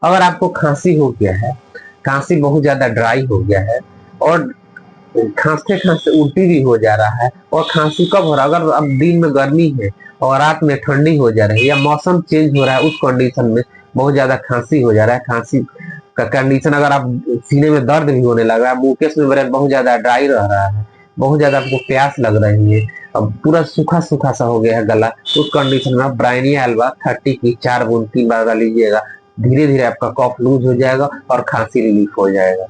अगर आपको खांसी हो गया है, खांसी बहुत ज्यादा ड्राई हो गया है और खांसते खांसते उल्टी भी हो जा रहा है, और खांसी कब हो रहा है, अगर अब दिन में गर्मी है और रात में ठंडी हो जा रही है या मौसम चेंज हो रहा है, उस कंडीशन में बहुत ज्यादा खांसी हो जा रहा है। खांसी का कंडीशन, अगर आप सीने में दर्द भी होने लगा है, मुकेश में बहुत ज्यादा ड्राई रह रहा है, बहुत ज्यादा आपको प्यास लग रही है, अब पूरा सूखा सूखा सा हो गया है गला, उस कंडीशन में आप ब्राइनिया एल्बा 30 की 4 बूंद 3 बार लीजिएगा। धीरे धीरे आपका कफ लूज हो जाएगा और खांसी रिलीफ हो जाएगा।